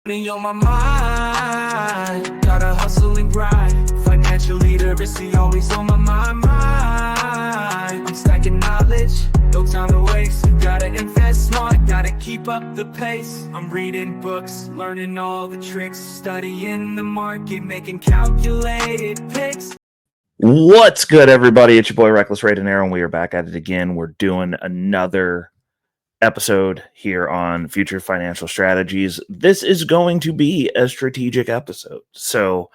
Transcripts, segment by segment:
Money on my mind, gotta hustle and grind. Financial literacy always on my mind. I'm stacking knowledge, no time to waste. You gotta invest smart, gotta keep up the pace. I'm reading books, learning all the tricks, studying the market, making calculated picks. What's good, everybody? It's your boy Reckless Raid and Arrow, and we are back at it again. We're doing another episode here on Future Financial Strategies. This is going to be a strategic episode. So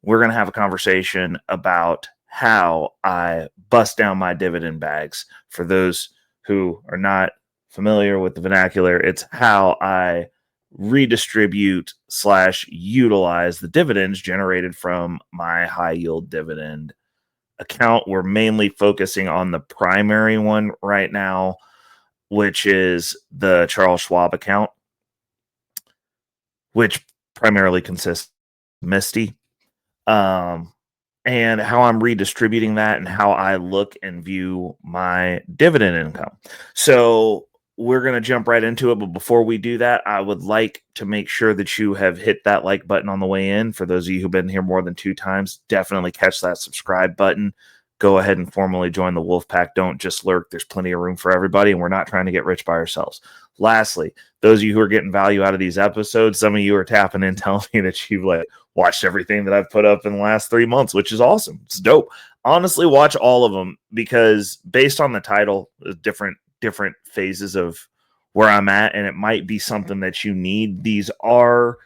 we're going to have a conversation about how I bust down my dividend bags. For those who are not familiar with the vernacular, it's how I redistribute/utilize the dividends generated from my high yield dividend account. We're mainly focusing on the primary one right now, which is the Charles Schwab account, which primarily consists of Misty, and how I'm redistributing that and how I look and view my dividend income. So we're going to jump right into it. But before we do that, I would like to make sure that you have hit that like button on the way in. For those of you who've been here more than 2 times, definitely catch that subscribe button. Go ahead and formally join the wolf pack. Don't just lurk. There's plenty of room for everybody, and we're not trying to get rich by ourselves. Lastly, those of you who are getting value out of these episodes, some of you are tapping in telling me that you've watched everything that I've put up in the last 3 months, which is awesome. It's dope. Honestly, watch all of them, because based on the title, different phases of where I'm at, and it might be something that you need. These are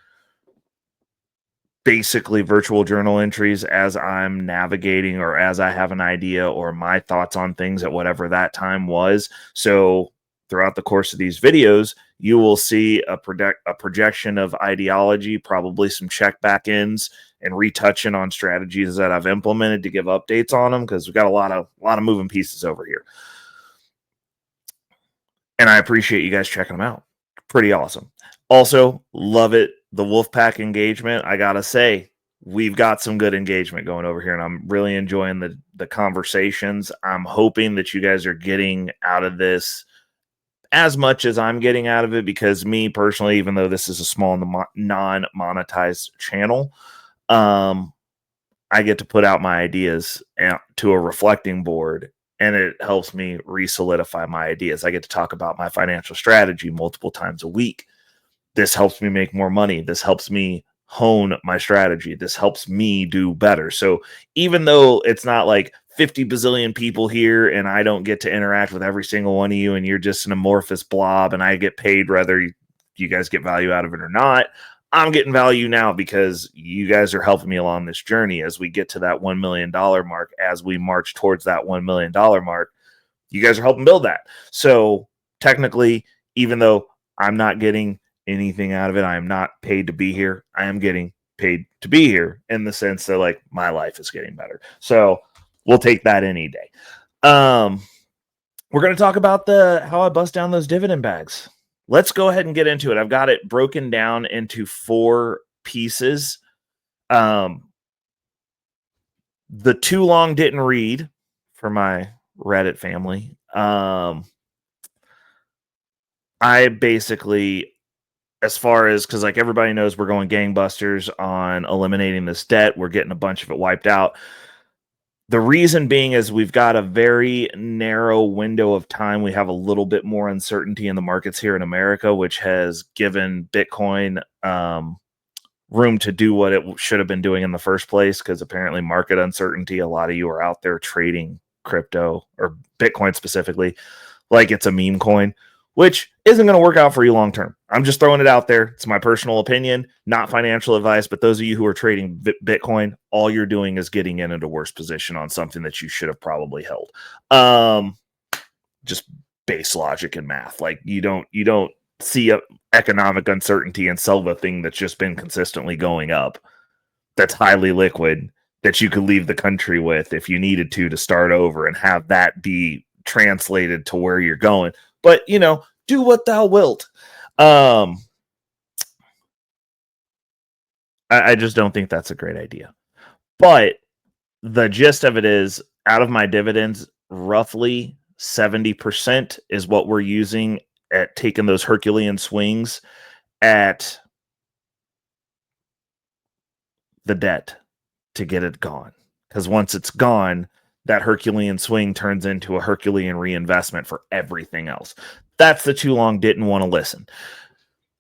basically virtual journal entries as I'm navigating, or as I have an idea or my thoughts on things at whatever that time was. So throughout the course of these videos, you will see a projection of ideology, probably some check back ends, and retouching on strategies that I've implemented to give updates on them, because we've got a lot of moving pieces over here. And I appreciate you guys checking them out. Pretty awesome. Also, love it. The Wolfpack engagement, I gotta say, we've got some good engagement going over here, and I'm really enjoying the conversations. I'm hoping that you guys are getting out of this as much as I'm getting out of it, because me personally, even though this is a small non-monetized channel, I get to put out my ideas to a reflecting board, and it helps me re-solidify my ideas. I get to talk about my financial strategy multiple times a week. This helps me make more money. This helps me hone my strategy. This helps me do better. So even though it's not like 50 bazillion people here and I don't get to interact with every single one of you, and you're just an amorphous blob, and I get paid whether you guys get value out of it or not, I'm getting value now because you guys are helping me along this journey as we get to that $1 million mark. As we march towards that $1 million mark, you guys are helping build that. So technically, even though I'm not getting anything out of it, I am not paid to be here. I am getting paid to be here, in the sense that my life is getting better. So we'll take that any day. We're going to talk about how I bust down those dividend bags. Let's go ahead and get into it. I've got it broken down into 4 pieces. The too long didn't read for my Reddit family. I basically, as far as, because everybody knows we're going gangbusters on eliminating this debt. We're getting a bunch of it wiped out. The reason being is we've got a very narrow window of time. We have a little bit more uncertainty in the markets here in America, which has given Bitcoin room to do what it should have been doing in the first place, because apparently market uncertainty, a lot of you are out there trading crypto, or Bitcoin specifically, like it's a meme coin, which isn't going to work out for you long term. I'm just throwing it out there. It's my personal opinion, not financial advice. But those of you who are trading Bitcoin, all you're doing is getting in at a worse position on something that you should have probably held. Just base logic and math. You don't see economic uncertainty and sell the thing that's just been consistently going up, that's highly liquid, that you could leave the country with if you needed to start over, and have that be translated to where you're going. But, do what thou wilt. I just don't think that's a great idea. But the gist of it is, out of my dividends, roughly 70% is what we're using at taking those Herculean swings at the debt to get it gone. Because once it's gone, that Herculean swing turns into a Herculean reinvestment for everything else. That's the too long didn't want to listen.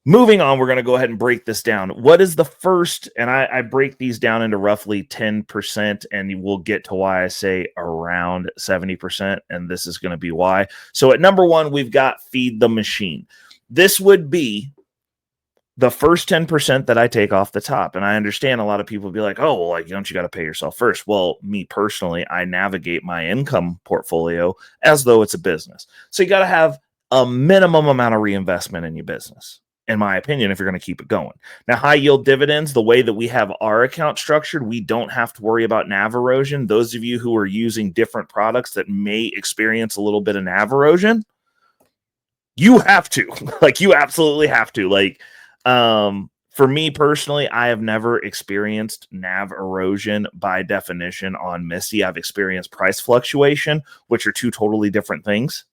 Moving on, we're going to go ahead and break this down. What is the first? And I break these down into roughly 10%, and we'll get to why I say around 70%, and this is going to be why. So at number one, we've got feed the machine. This would be the first 10% that I take off the top. And I understand a lot of people be like, oh, well, like, don't you got to pay yourself first? Well, me personally, I navigate my income portfolio as though it's a business. So you got to have a minimum amount of reinvestment in your business, in my opinion, if you're going to keep it going. Now, high yield dividends, the way that we have our account structured, we don't have to worry about NAV erosion. Those of you who are using different products that may experience a little bit of NAV erosion, you have to. Like, you absolutely have to. Like, for me personally, I have never experienced NAV erosion by definition on Misty. I've experienced price fluctuation, which are two totally different things.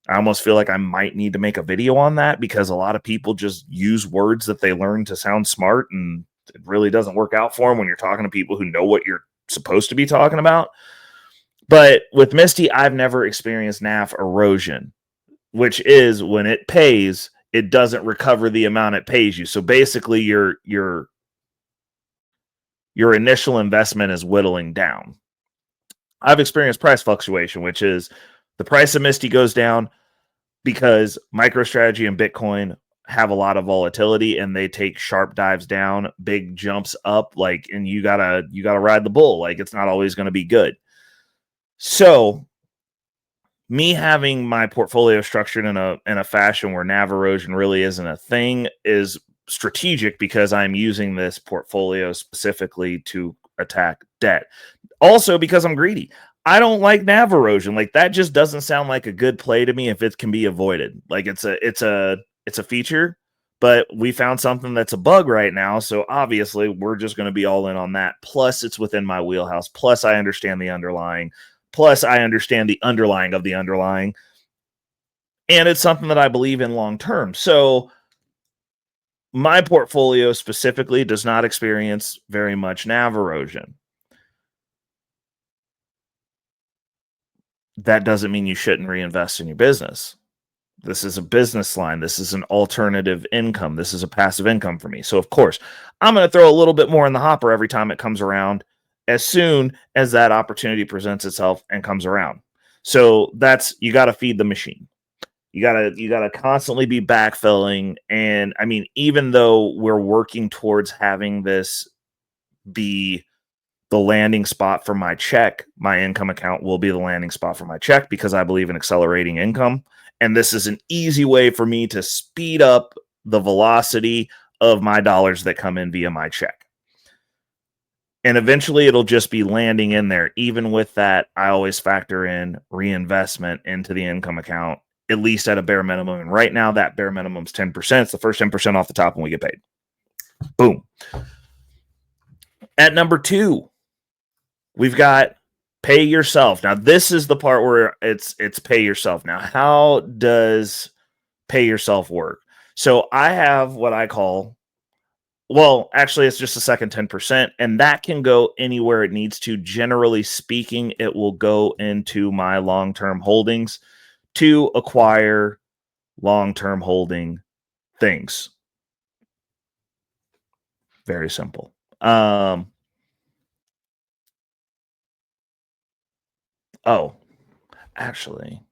I almost feel like I might need to make a video on that because a lot of people just use words that they learn to sound smart, and it really doesn't work out for them when you're talking to people who know what you're supposed to be talking about. But with Misty, I've never experienced NAV erosion, which is when it pays, it doesn't recover the amount it pays you. So basically your initial investment is whittling down. I've experienced price fluctuation, which is the price of Misty goes down because MicroStrategy and Bitcoin have a lot of volatility and they take sharp dives down, big jumps up, like, and you gotta ride the bull. Like, it's not always going to be good. So me having my portfolio structured in a fashion where NAV erosion really isn't a thing is strategic because I'm using this portfolio specifically to attack debt. Also because I'm greedy. I don't like NAV erosion. Like, that just doesn't sound like a good play to me if it can be avoided. Like, it's a feature, but we found something that's a bug right now. So obviously we're just going to be all in on that. Plus it's within my wheelhouse. Plus I understand the underlying. Plus I understand the underlying of the underlying. And it's something that I believe in long term. So my portfolio specifically does not experience very much NAV erosion. That doesn't mean you shouldn't reinvest in your business. This is a business line. This is an alternative income. This is a passive income for me. So, of course, I'm going to throw a little bit more in the hopper every time it comes around, as soon as that opportunity presents itself and comes around. So you got to feed the machine. You got to constantly be backfilling. And I mean, even though we're working towards having this be the landing spot for my check, my income account will be the landing spot for my check because I believe in accelerating income. And this is an easy way for me to speed up the velocity of my dollars that come in via my check. And eventually it'll just be landing in there. Even with that, I always factor in reinvestment into the income account, at least at a bare minimum. And right now that bare minimum is 10%. It's the first 10% off the top when we get paid. Boom. At number two, we've got pay yourself. Now, this is the part where it's pay yourself. Now, how does pay yourself work? So I have what I call, well, actually, it's just a second 10%, and that can go anywhere it needs to. Generally speaking, it will go into my long-term holdings to acquire long-term holding things. Very simple. Oh, actually,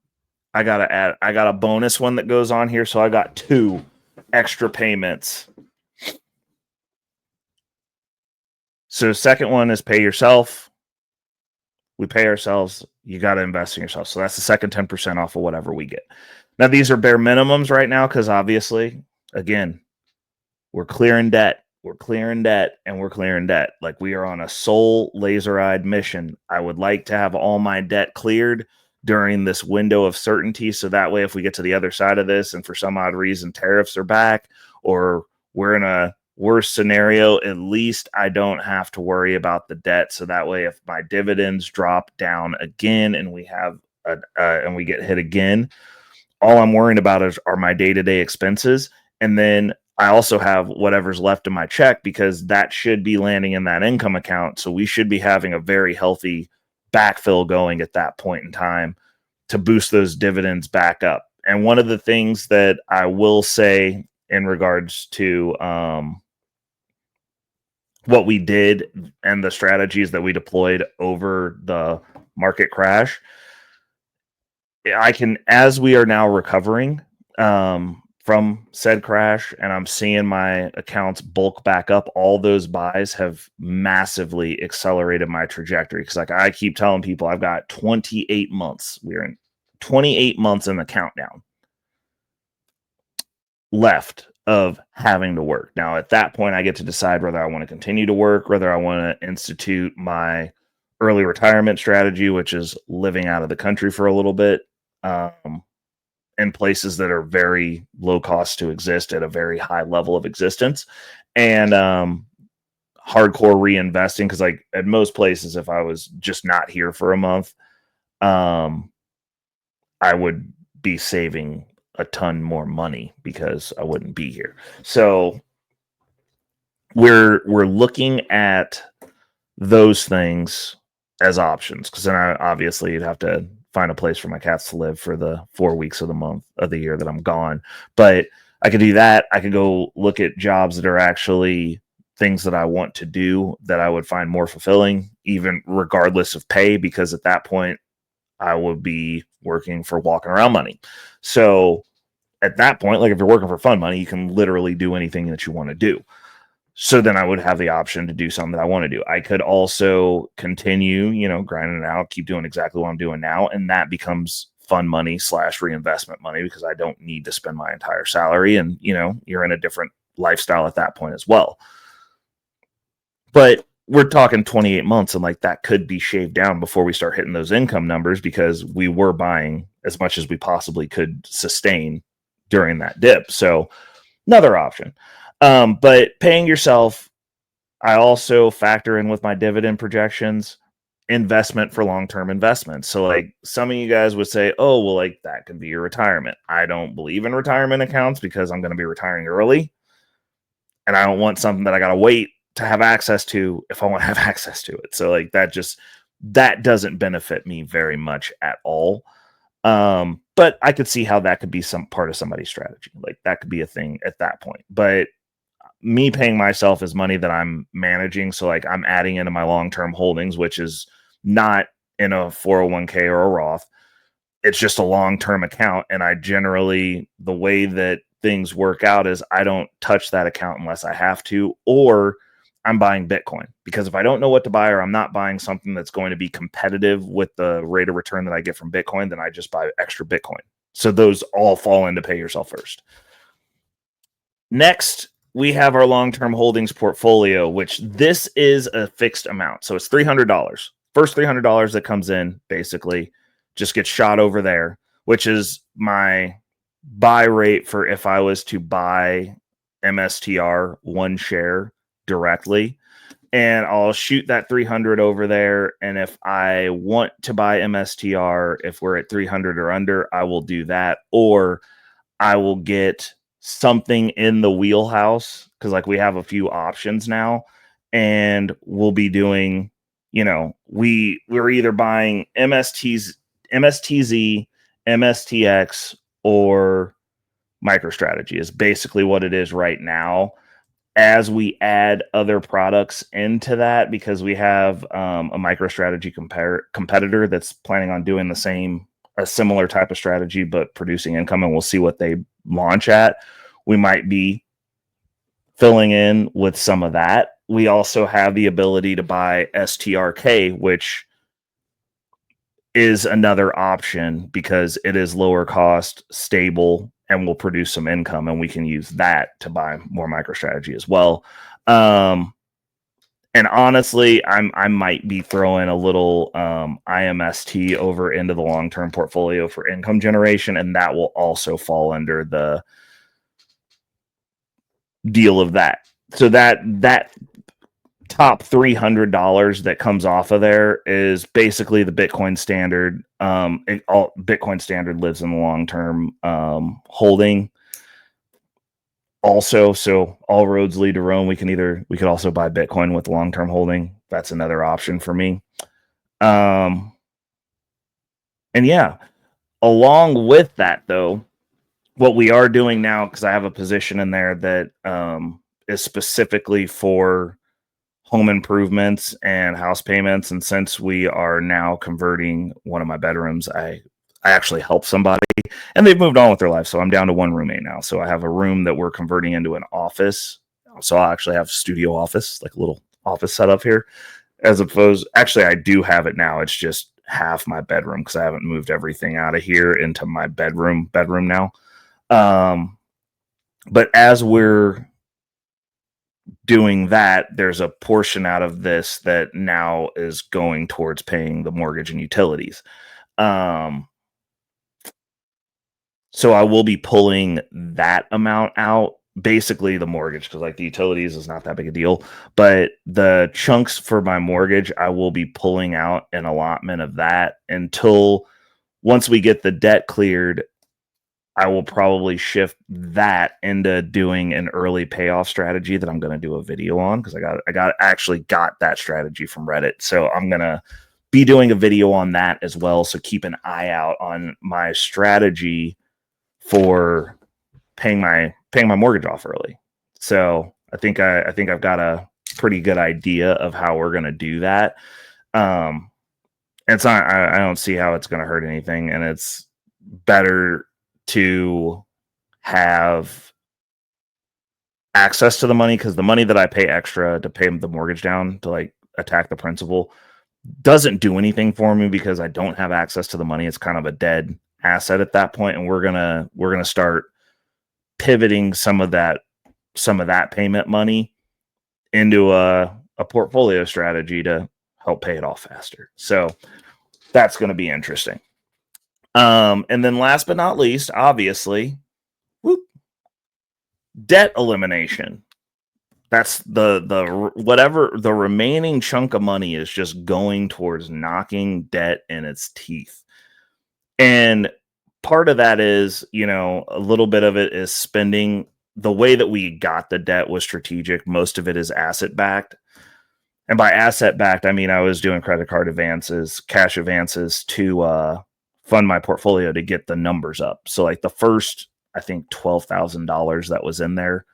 I got a bonus one that goes on here. So I got 2 extra payments. So second one is pay yourself. We pay ourselves. You got to invest in yourself. So that's the second 10% off of whatever we get. Now, these are bare minimums right now because obviously, again, we're clearing debt. We're clearing debt and we're clearing debt. Like, we are on a sole laser-eyed mission. I would like to have all my debt cleared during this window of certainty. So that way, if we get to the other side of this and for some odd reason tariffs are back or we're in a worse scenario, at least I don't have to worry about the debt. So that way, if my dividends drop down again and we have and we get hit again, all I'm worrying about are my day-to-day expenses. And then I also have whatever's left in my check because that should be landing in that income account. So we should be having a very healthy backfill going at that point in time to boost those dividends back up. And one of the things that I will say in regards to what we did and the strategies that we deployed over the market crash, I can, as we are now recovering from said crash and I'm seeing my accounts bulk back up, all those buys have massively accelerated my trajectory. Because like I keep telling people, I've got 28 months. We're in 28 months in the countdown left of having to work. Now, at that point, I get to decide whether I want to continue to work, whether I want to institute my early retirement strategy, which is living out of the country for a little bit in places that are very low cost to exist at a very high level of existence, and hardcore reinvesting. Because like at most places, if I was just not here for a month, I would be saving a ton more money because I wouldn't be here. So we're looking at those things as options, because then obviously you'd have to find a place for my cats to live for the 4 weeks of the month of the year that I'm gone. But I could do that. I could go look at jobs that are actually things that I want to do that I would find more fulfilling, even regardless of pay, because at that point I would be working for walking around money. So at that point, like if you're working for fun money, you can literally do anything that you want to do. So then I would have the option to do something that I want to do. I could also continue, grinding it out, keep doing exactly what I'm doing now. And that becomes fun money / reinvestment money, because I don't need to spend my entire salary. And, you're in a different lifestyle at that point as well. But we're talking 28 months, and like that could be shaved down before we start hitting those income numbers, because we were buying as much as we possibly could sustain during that dip. So another option. But paying yourself, I also factor in with my dividend projections, investment for long-term investments. So like some of you guys would say, oh, well, like that could be your retirement. I don't believe in retirement accounts because I'm going to be retiring early. And I don't want something that I got to wait to have access to if I want to have access to it. So like that doesn't benefit me very much at all. But I could see how that could be some part of somebody's strategy. Like that could be a thing at that point. But me paying myself is money that I'm managing. So like I'm adding into my long-term holdings, which is not in a 401k or a Roth. It's just a long-term account. And I generally, the way that things work out is I don't touch that account unless I have to, or I'm buying Bitcoin, because if I don't know what to buy, or I'm not buying something that's going to be competitive with the rate of return that I get from Bitcoin, then I just buy extra Bitcoin. So those all fall into pay yourself first. Next, we have our long-term holdings portfolio, which this is a fixed amount. So it's $300. First $300 that comes in basically just gets shot over there, which is my buy rate for if I was to buy MSTR one share directly. And I'll shoot that 300 over there. And if I want to buy MSTR, if we're at 300 or under, I will do that. Or I will get something in the wheelhouse, because like we have a few options now, and we'll be doing, we're either buying MSTZ, MSTX, or MicroStrategy is basically what it is right now. As we add other products into that, because we have a MicroStrategy competitor that's planning on doing a similar type of strategy, but producing income, and we'll see what they launch at. We might be filling in with some of that. We also have the ability to buy STRK, which is another option because it is lower cost, stable, and will produce some income, and we can use that to buy more MicroStrategy as well. And honestly, I might be throwing a little IMST over into the long-term portfolio for income generation, and that will also fall under the deal of that. So that top $300 that comes off of there is basically the Bitcoin standard. Bitcoin standard lives in the long-term holding. Also, so all roads lead to Rome. We could also buy Bitcoin with long-term holding. That's another option for me. And yeah, along with that though, what we are doing now, because I have a position in there that is specifically for home improvements and house payments. And since we are now converting one of my bedrooms, I actually help somebody and they've moved on with their life. So I'm down to one roommate now. So I have a room that we're converting into an office. So I'll actually have studio office, like a little office setup here, as opposed, actually, I do have it now. It's just half my bedroom because I haven't moved everything out of here into my bedroom now. But as we're doing that, there's a portion out of this that now is going towards paying the mortgage and utilities. So I will be pulling that amount out, basically the mortgage, because like the utilities is not that big a deal, but the chunks for my mortgage, I will be pulling out an allotment of that until once we get the debt cleared. I will probably shift that into doing an early payoff strategy that I'm going to do a video on, because I actually got that strategy from Reddit. So I'm going to be doing a video on that as well. So keep an eye out on my strategy for paying my mortgage off early. So I think I've got a pretty good idea of how we're going to do that. It's not, I don't see how it's going to hurt anything, and it's better to have access to the money, because the money that I pay extra to pay the mortgage down to like attack the principal doesn't do anything for me because I don't have access to the money. It's kind of a dead asset at that point, and we're gonna start pivoting some of that payment money into a portfolio strategy to help pay it off faster. So that's going to be interesting. And then last but not least, obviously, debt elimination. That's the whatever the remaining chunk of money is, just going towards knocking debt in its teeth. And part of that is, a little bit of it is spending. The way that we got the debt was strategic. Most of it is asset backed. And by asset backed, I mean, I was doing credit card advances, cash advances to fund my portfolio to get the numbers up. So like the first, I think $12,000 that was in there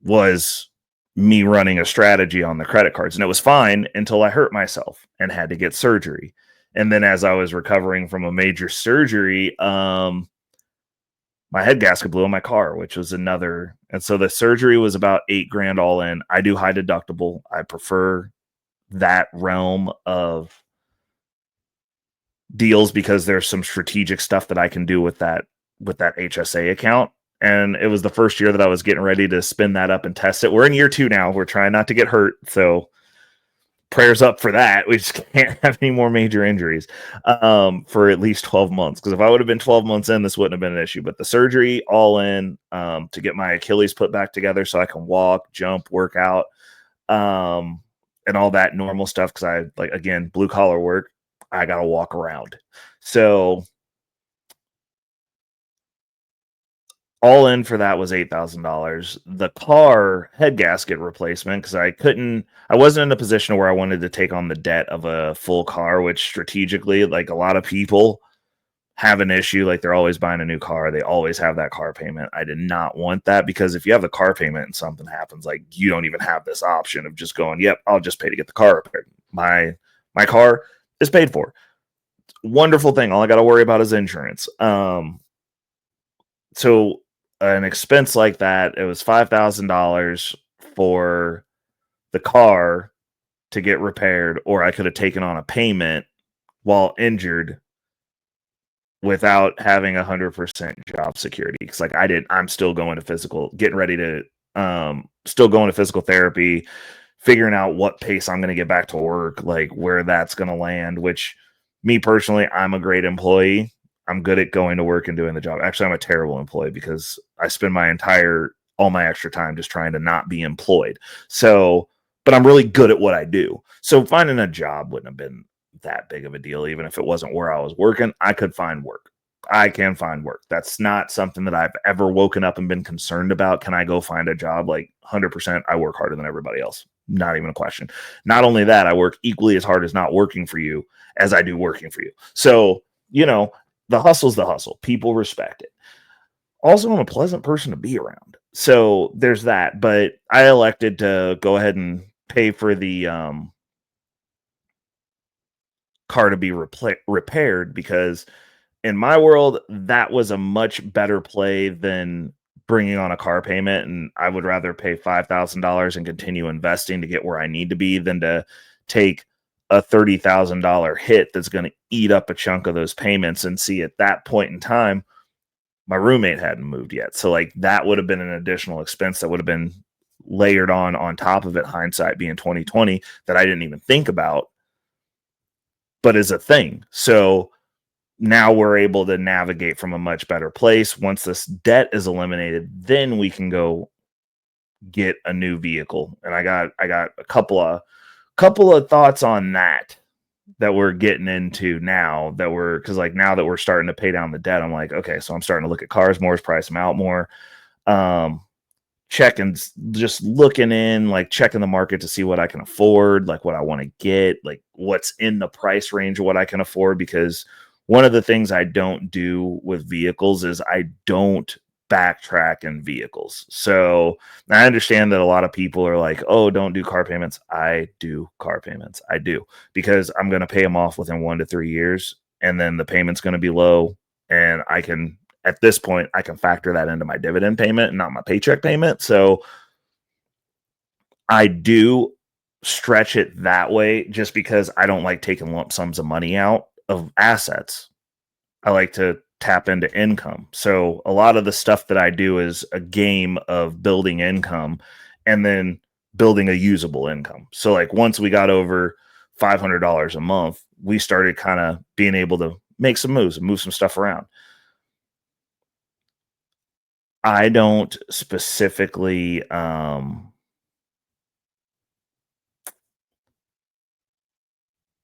was me running a strategy on the credit cards. And it was fine until I hurt myself and had to get surgery. And then as I was recovering from a major surgery, my head gasket blew in my car, which was another. And so the surgery was about $8,000 all in. I do high deductible. I prefer that realm of deals because there's some strategic stuff that I can do with that HSA account. And it was the first year that I was getting ready to spin that up and test it. We're in year 2 now. We're trying not to get hurt. So prayers up for that. We just can't have any more major injuries for at least 12 months. Because if I would have been 12 months in, this wouldn't have been an issue. But the surgery all in to get my Achilles put back together so I can walk, jump, work out, and all that normal stuff. Because I, like, again, blue collar work, I got to walk around. So all in for that was $8,000. The car head gasket replacement, because I wasn't in a position where I wanted to take on the debt of a full car, which strategically, like a lot of people have an issue. Like they're always buying a new car. They always have that car payment. I did not want that, because if you have the car payment and something happens, like you don't even have this option of just going, yep, I'll just pay to get the car repaired. My car is paid for. Wonderful thing. All I got to worry about is insurance. So an expense like that, it was $5,000 for the car to get repaired, or I could have taken on a payment while injured without having 100% job security. Because like I'm still going to physical therapy, figuring out what pace I'm going to get back to work, like where that's going to land, which me personally, I'm a great employee. I'm good at going to work and doing the job. Actually, I'm a terrible employee because I spend all my extra time just trying to not be employed. So, but I'm really good at what I do. So finding a job wouldn't have been that big of a deal. Even if it wasn't where I was working, I could find work. I can find work. That's not something that I've ever woken up and been concerned about. Can I go find a job? Like 100%, I work harder than everybody else. Not even a question. Not only that, I work equally as hard as not working for you as I do working for you. So, the hustle's the hustle. People respect it. Also, I'm a pleasant person to be around. So there's that. But I elected to go ahead and pay for the car to be repaired because in my world, that was a much better play than bringing on a car payment. And I would rather pay $5,000 and continue investing to get where I need to be than to take a $30,000 hit that's going to eat up a chunk of those payments. And see, at that point in time, my roommate hadn't moved yet. So like that would have been an additional expense that would have been layered on top of it, hindsight being 2020, that I didn't even think about, but is a thing. So now we're able to navigate from a much better place. Once this debt is eliminated, then we can go get a new vehicle. And I got a couple of thoughts on that we're getting into now, because like now that we're starting to pay down the debt, I'm like, okay, so I'm starting to look at cars more, price them out more, checking, just looking in, like checking the market to see what I can afford, like what I want to get, like what's in the price range of what I can afford. Because one of the things I don't do with vehicles is I don't backtrack in vehicles. So I understand that a lot of people are like, oh, don't do car payments. I do car payments. I do, because I'm going to pay them off within 1 to 3 years. And then the payment's going to be low. And at this point, I can factor that into my dividend payment and not my paycheck payment. So I do stretch it that way just because I don't like taking lump sums of money out of assets. I like to tap into income. So a lot of the stuff that I do is a game of building income and then building a usable income. So like once we got over $500 a month, we started kind of being able to make some moves and move some stuff around. I don't specifically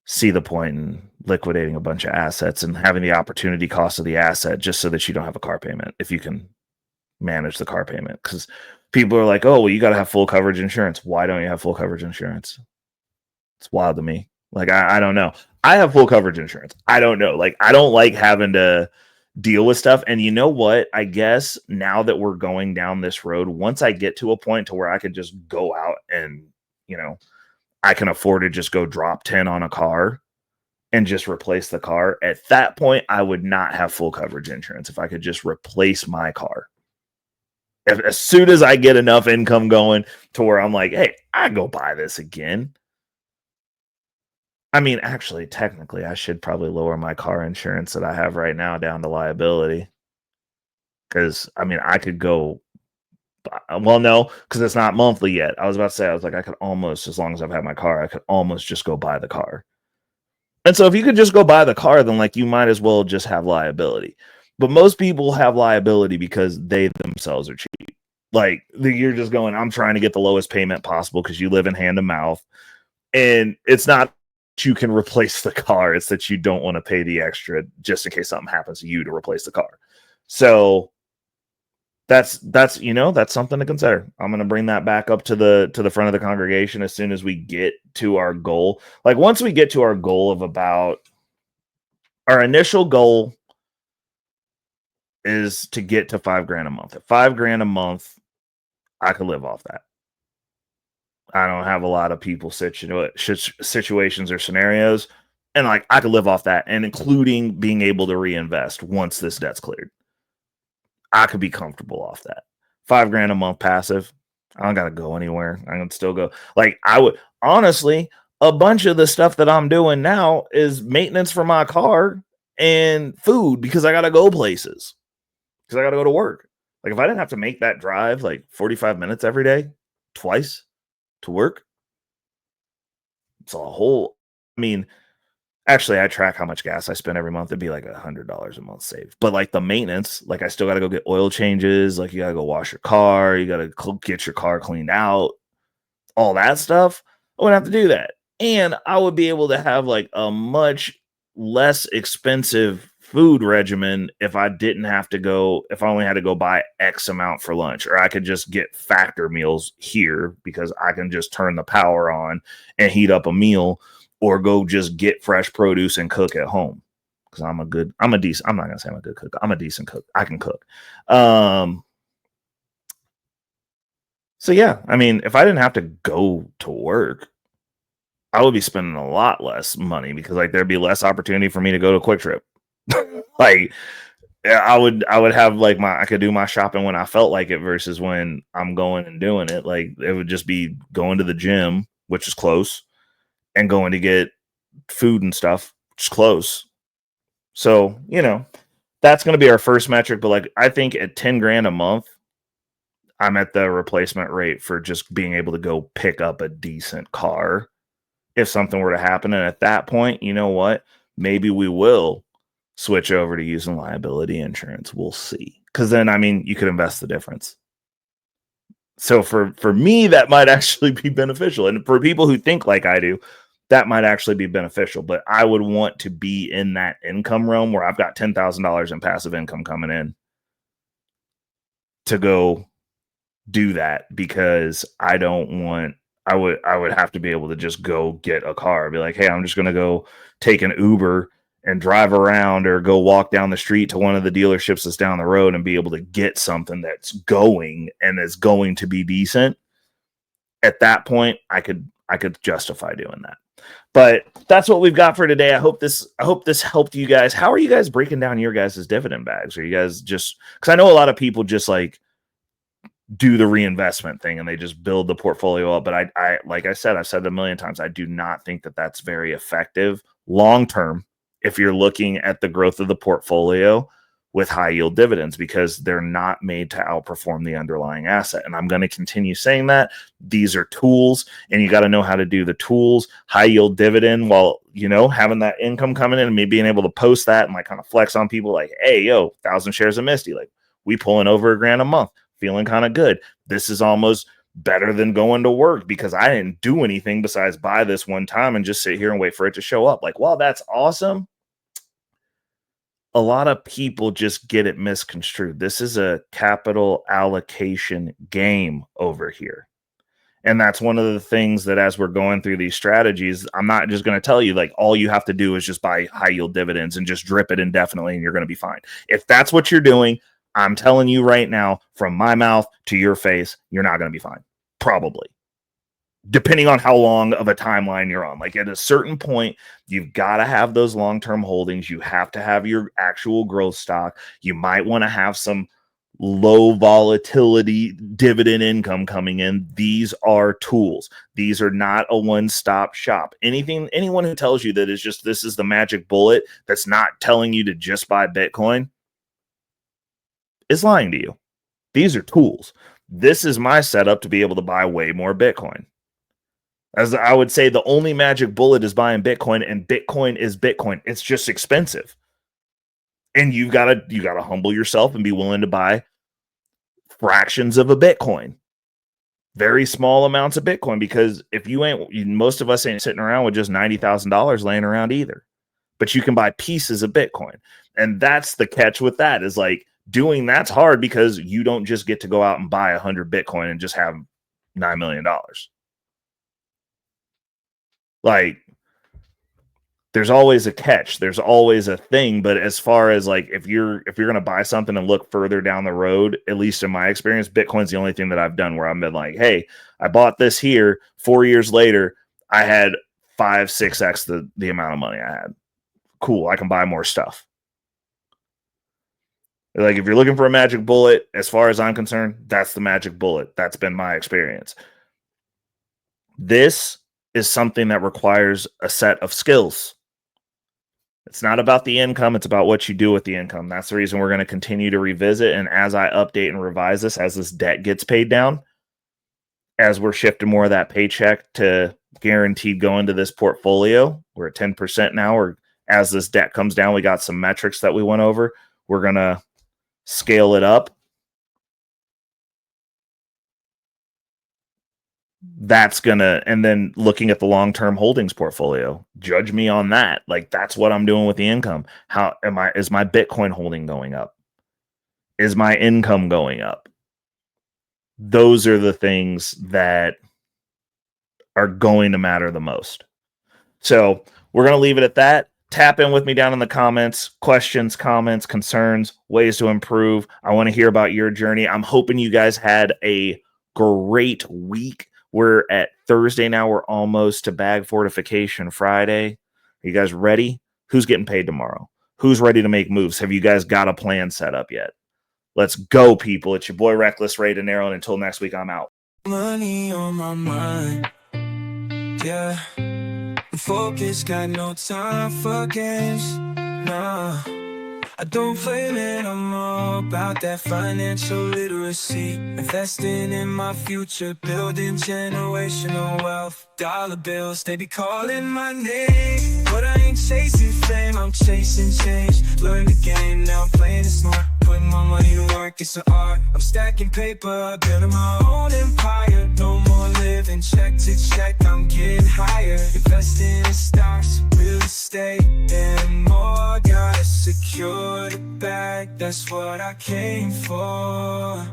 see the point in liquidating a bunch of assets and having the opportunity cost of the asset just so that you don't have a car payment if you can manage the car payment. Because people are like, oh, well, you got to have full coverage insurance. Why don't you have full coverage insurance? It's wild to me. Like, I don't know. I have full coverage insurance. I don't know. Like, I don't like having to deal with stuff. And you know what? I guess now that we're going down this road, once I get to a point to where I could just go out and, I can afford to just go drop 10 on a car and just replace the car. At that point, I would not have full coverage insurance if I could just replace my car. As soon as I get enough income going to where I'm like, hey, I go buy this again. I mean, actually, technically, I should probably lower my car insurance that I have right now down to liability. Because, I mean, I could go, well, no, because it's not monthly yet. I was about to say, I could almost, as long as I've had my car, I could almost just go buy the car. And so if you could just go buy the car, then like you might as well just have liability. But most people have liability because they themselves are cheap. Like you're just going, I'm trying to get the lowest payment possible because you live in hand to mouth. And it's not that you can replace the car. It's that you don't want to pay the extra just in case something happens to you to replace the car. So that's something to consider. I'm going to bring that back up to the front of the congregation as soon as we get to our goal. Like once we get to our goal of about our initial goal is to get to $5,000 a month. At $5,000 a month, I could live off that. I don't have a lot of people situations or scenarios, and like I could live off that, and including being able to reinvest once this debt's cleared. I could be comfortable off that. $5,000 a month passive. I don't got to go anywhere. I can still go. Like I would honestly, a bunch of the stuff that I'm doing now is maintenance for my car and food because I got to go places because I got to go to work. Like if I didn't have to make that drive like 45 minutes every day, twice to work, it's a whole, I mean, actually, I track how much gas I spend every month. It'd be like $100 a month saved. But like the maintenance, like I still got to go get oil changes. Like you got to go wash your car. You got to get your car cleaned out. All that stuff. I wouldn't have to do that. And I would be able to have like a much less expensive food regimen if I didn't have to go, if I only had to go buy X amount for lunch, or I could just get factor meals here because I can just turn the power on and heat up a meal, or go just get fresh produce and cook at home. Because I'm not gonna say I'm a good cook. I'm a decent cook. I can cook. So yeah, I mean, if I didn't have to go to work, I would be spending a lot less money because like there'd be less opportunity for me to go to Quick Trip. Like I would have like I could do my shopping when I felt like it versus when I'm going and doing it. Like it would just be going to the gym, which is close, and going to get food and stuff, which is close. So, that's going to be our first metric. But like, I think at 10 grand a month, I'm at the replacement rate for just being able to go pick up a decent car if something were to happen. And at that point, you know what? Maybe we will switch over to using liability insurance. We'll see. Because then, I mean, you could invest the difference. So for me, that might actually be beneficial. And for people who think like I do, that might actually be beneficial. But I would want to be in that income realm where I've got $10,000 in passive income coming in to go do that, because I would have to be able to just go get a car, be like, hey, I'm just going to go take an Uber and drive around, or go walk down the street to one of the dealerships that's down the road and be able to get something that's going and is going to be decent. At that point, I could justify doing that. But that's what we've got for today. I hope this helped you guys. How are you guys breaking down your guys' dividend bags? Are you guys just, because I know a lot of people just like do the reinvestment thing and they just build the portfolio up. But I like I said, I've said it a million times, I do not think that that's very effective long term if you're looking at the growth of the portfolio with high yield dividends, because they're not made to outperform the underlying asset. And I'm going to continue saying that. These are tools, and you got to know how to do the tools. High yield dividend, while having that income coming in and me being able to post that and like kind of flex on people like, hey, yo, 1,000 shares of Misty, like we pulling over $1,000 a month, feeling kind of good. This is almost better than going to work because I didn't do anything besides buy this one time and just sit here and wait for it to show up. Like, wow, that's awesome. A lot of people just get it misconstrued. This is a capital allocation game over here. And that's one of the things that as we're going through these strategies, I'm not just going to tell you like all you have to do is just buy high yield dividends and just drip it indefinitely and you're going to be fine. If that's what you're doing, I'm telling you right now, from my mouth to your face, you're not going to be fine. Probably. Depending on how long of a timeline you're on. Like at a certain point, you've got to have those long-term holdings. You have to have your actual growth stock. You might want to have some low volatility dividend income coming in. These are tools. These are not a one-stop shop. Anyone who tells you that is just, this is the magic bullet that's not telling you to just buy Bitcoin is lying to you. These are tools. This is my setup to be able to buy way more Bitcoin. As I would say, the only magic bullet is buying Bitcoin, and Bitcoin is Bitcoin. It's just expensive. And you gotta humble yourself and be willing to buy fractions of a Bitcoin. Very small amounts of Bitcoin, because if most of us ain't sitting around with just $90,000 laying around either. But you can buy pieces of Bitcoin. And that's the catch with that, is like doing that's hard because you don't just get to go out and buy 100 Bitcoin and just have $9 million. Like, there's always a catch. There's always a thing. But as far as like, if you're going to buy something and look further down the road, at least in my experience, Bitcoin's the only thing that I've done where I've been like, hey, I bought this here. 4 years later, I had 5-6x the amount of money I had. Cool. I can buy more stuff. Like, if you're looking for a magic bullet, as far as I'm concerned, that's the magic bullet. That's been my experience. This is something that requires a set of skills. It's not about the income. It's about what you do with the income. That's the reason we're going to continue to revisit. And as I update and revise this, as this debt gets paid down, as we're shifting more of that paycheck to guaranteed going to this portfolio, we're at 10% now, or as this debt comes down, we got some metrics that we went over. We're going to scale it up. that's gonna, and then looking at the long-term holdings portfolio, judge me on that. Like, that's what I'm doing with the income. How is my Bitcoin holding going up? Is my income going up? Those are the things that are going to matter the most. So we're going to leave it at that. Tap in with me down in the comments, questions, comments, concerns, ways to improve. I want to hear about your journey. I'm hoping you guys had a great week. We're at Thursday now. We're almost to bag fortification Friday. Are you guys ready? Who's getting paid tomorrow? Who's ready to make moves? Have you guys got a plan set up yet? Let's go, people. It's your boy Reckless, Ray De Niro, and until next week, I'm out. Money on my mind, yeah. Focus, got no time for games, nah. I don't play, man, I'm all about that financial literacy. Investing in my future, building generational wealth. Dollar bills, they be calling my name, but I ain't chasing fame, I'm chasing change. Learn the game, now I'm playing it smart. Putting my money to work, it's an art. I'm stacking paper, building my own empire. No more living check to check, I'm getting higher. Investing in stocks, real estate, and more. Gotta secure the bag, that's what I came for.